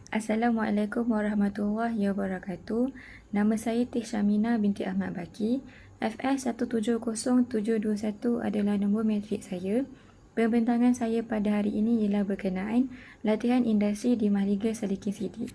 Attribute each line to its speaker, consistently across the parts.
Speaker 1: Assalamualaikum warahmatullahi wabarakatuh. Nama saya Teh Syamina binti Ahmad Baki. FS 170721 adalah nombor matrik saya. Pembentangan saya pada hari ini ialah berkenaan latihan industri di Mahligai Salikin Sidik.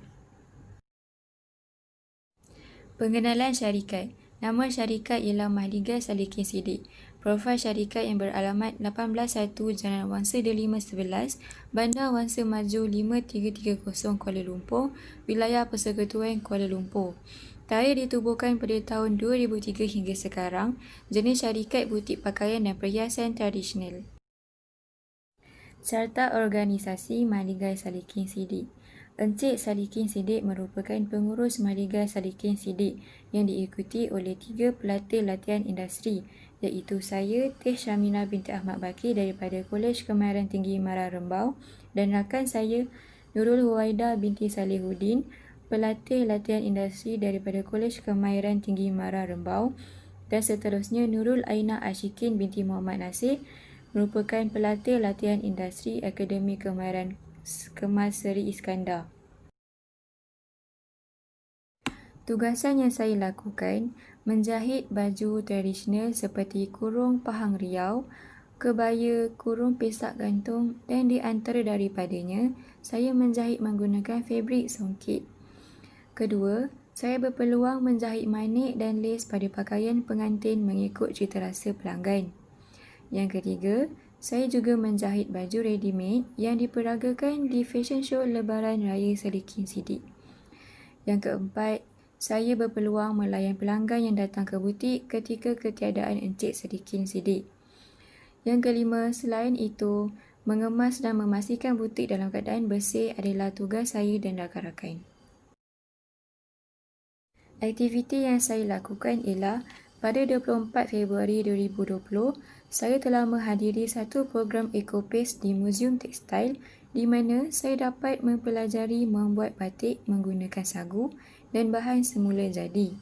Speaker 1: Pengenalan syarikat. Nama syarikat ialah Mahligai Salikin Sidik. Profil syarikat yang beralamat 181 Jalan Wangsa Delima 11, Bandar Wangsa Maju 5330 Kuala Lumpur, Wilayah Persekutuan Kuala Lumpur. Tarikh ditubuhkan pada tahun 2003 hingga sekarang. Jenis syarikat butik pakaian dan perhiasan tradisional. Serta organisasi Mahligai Salikin Sidik. Encik Salikin Sidik merupakan pengurus Mahligai Salikin Sidik yang diikuti oleh 3 pelatih latihan industri, iaitu saya, Teh Syamina binti Ahmad Baki daripada Kolej Kemahiran Tinggi Mara Rembau, dan rakan saya Nurul Huwaida binti Salihuddin, pelatih latihan industri daripada Kolej Kemahiran Tinggi Mara Rembau, dan seterusnya Nurul Aina Ashikin binti Muhammad Nasir, merupakan pelatih latihan industri Akademi Kemahiran Kemas Seri Iskandar. Tugasan yang saya lakukan, menjahit baju tradisional seperti kurung Pahang Riau, kebaya, kurung pesak gantung, dan di antara daripadanya, saya menjahit menggunakan fabrik songkit. Kedua, saya berpeluang menjahit manik dan les pada pakaian pengantin mengikut citarasa pelanggan. Yang ketiga, saya juga menjahit baju ready-made yang diperagakan di Fashion Show Lebaran Raya Salikin Sidik. Yang keempat, saya berpeluang melayan pelanggan yang datang ke butik ketika ketiadaan Encik Salikin Sidik. Yang kelima, selain itu, mengemas dan memastikan butik dalam keadaan bersih adalah tugas saya dan rakan-rakan. Aktiviti yang saya lakukan ialah pada 24 Februari 2020, saya telah menghadiri satu program EcoPace di Muzium Tekstil di mana saya dapat mempelajari membuat batik menggunakan sagu dan bahan semula jadi.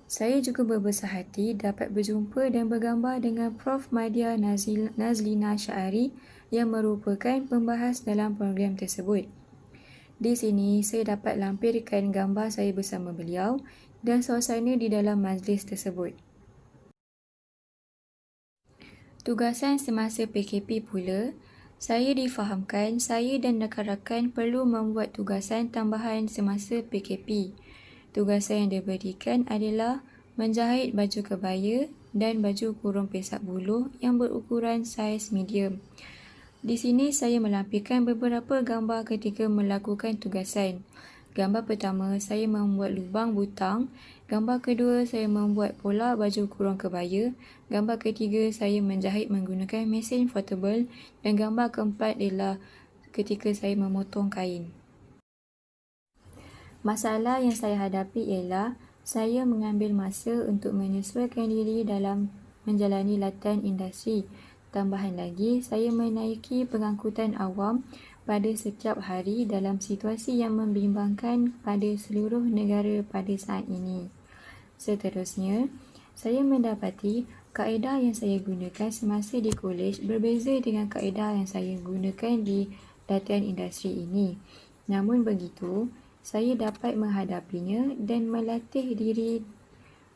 Speaker 1: Saya juga berbesar hati dapat berjumpa dan bergambar dengan Prof. Madia Nazlina Syari yang merupakan pembahas dalam program tersebut. Di sini, saya dapat lampirkan gambar saya bersama beliau dan suasana di dalam majlis tersebut. Tugasan semasa PKP pula, saya difahamkan saya dan rakan-rakan perlu membuat tugasan tambahan semasa PKP. Tugasan yang diberikan adalah menjahit baju kebaya dan baju kurung pesak buluh yang berukuran saiz medium. Di sini saya melampirkan beberapa gambar ketika melakukan tugasan. Gambar pertama, saya membuat lubang butang. Gambar kedua, saya membuat pola baju kurung kebaya. Gambar ketiga, saya menjahit menggunakan mesin foldable. Dan gambar keempat ialah ketika saya memotong kain. Masalah yang saya hadapi ialah saya mengambil masa untuk menyesuaikan diri dalam menjalani latihan industri. Tambahan lagi, saya menaiki pengangkutan awam pada setiap hari dalam situasi yang membimbangkan pada seluruh negara pada saat ini. Seterusnya, saya mendapati kaedah yang saya gunakan semasa di kolej berbeza dengan kaedah yang saya gunakan di latihan industri ini. Namun begitu, saya dapat menghadapinya dan melatih diri,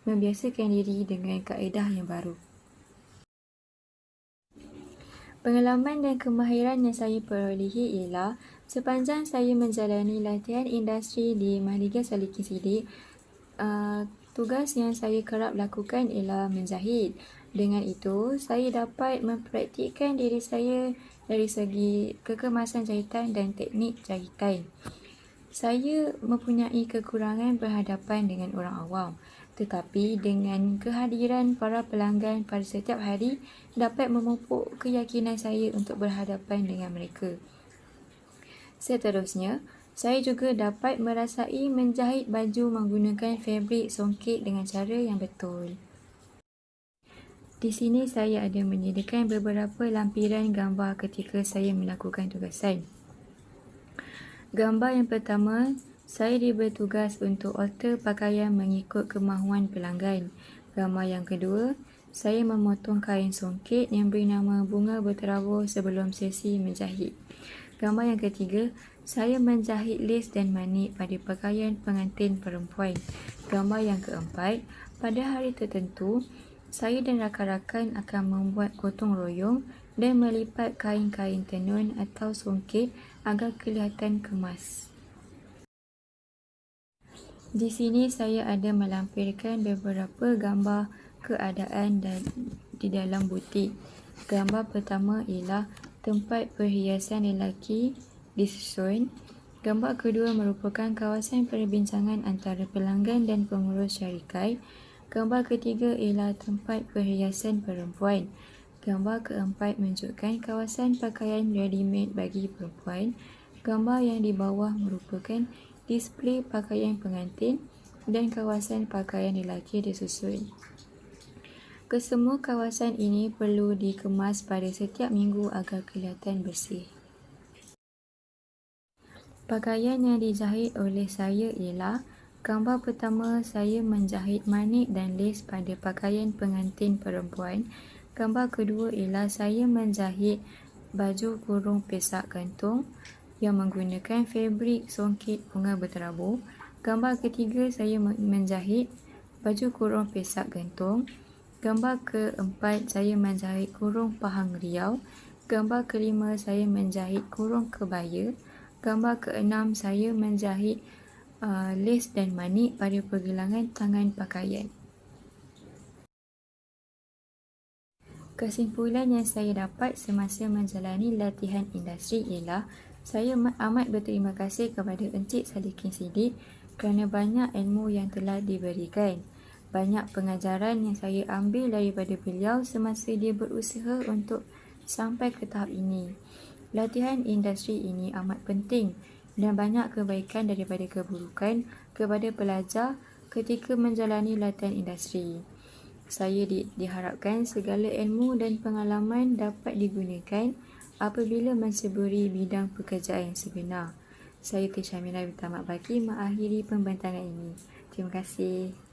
Speaker 1: membiasakan diri dengan kaedah yang baru. Pengalaman dan kemahiran yang saya perolehi ialah sepanjang saya menjalani latihan industri di Mahligai Salikin Sidik, tugas yang saya kerap lakukan ialah menjahit. Dengan itu, saya dapat mempraktikkan diri saya dari segi kekemasan jahitan dan teknik jahitan. Saya mempunyai kekurangan berhadapan dengan orang awam, tetapi dengan kehadiran para pelanggan pada setiap hari dapat memupuk keyakinan saya untuk berhadapan dengan mereka. Seterusnya, saya juga dapat merasai menjahit baju menggunakan fabrik songkit dengan cara yang betul. Di sini saya ada menyediakan beberapa lampiran gambar ketika saya melakukan tugasan. Gambar yang pertama, saya diberi tugas untuk alter pakaian mengikut kemahuan pelanggan. Gambar yang kedua, saya memotong kain songkit yang beri nama bunga berterabur sebelum sesi menjahit. Gambar yang ketiga, saya menjahit lace dan manik pada pakaian pengantin perempuan. Gambar yang keempat, pada hari tertentu, saya dan rakan-rakan akan membuat gotong royong dan melipat kain-kain tenun atau songket agar kelihatan kemas. Di sini saya ada melampirkan beberapa gambar keadaan di dalam butik. Gambar pertama ialah tempat perhiasan lelaki disusun. Gambar kedua merupakan kawasan perbincangan antara pelanggan dan pengurus syarikat. Gambar ketiga ialah tempat perhiasan perempuan. Gambar keempat menunjukkan kawasan pakaian ready-made bagi perempuan. Gambar yang di bawah merupakan display pakaian pengantin dan kawasan pakaian lelaki disusun. Kesemua kawasan ini perlu dikemas pada setiap minggu agar kelihatan bersih. Pakaian yang dijahit oleh saya ialah gambar pertama, saya menjahit manik dan lace pada pakaian pengantin perempuan. Gambar kedua ialah saya menjahit baju kurung pesak gantung yang menggunakan fabrik songket bunga berterabur. Gambar ketiga, saya menjahit baju kurung pesak gantung. Gambar keempat, saya menjahit kurung pahang riau. Gambar kelima, saya menjahit kurung kebaya. Gambar keenam, saya menjahit lace dan manik pada pergelangan tangan pakaian. Kesimpulan yang saya dapat semasa menjalani latihan industri ialah saya amat berterima kasih kepada Encik Sadikin Siddiq kerana banyak ilmu yang telah diberikan. Banyak pengajaran yang saya ambil daripada beliau semasa dia berusaha untuk sampai ke tahap ini. Latihan industri ini amat penting dan banyak kebaikan daripada keburukan kepada pelajar ketika menjalani latihan industri. Saya diharapkan segala ilmu dan pengalaman dapat digunakan apabila menceburi bidang pekerjaan yang sebenar. Saya Tisha Mira binti Ahmad Baki mengakhiri pembentangan ini. Terima kasih.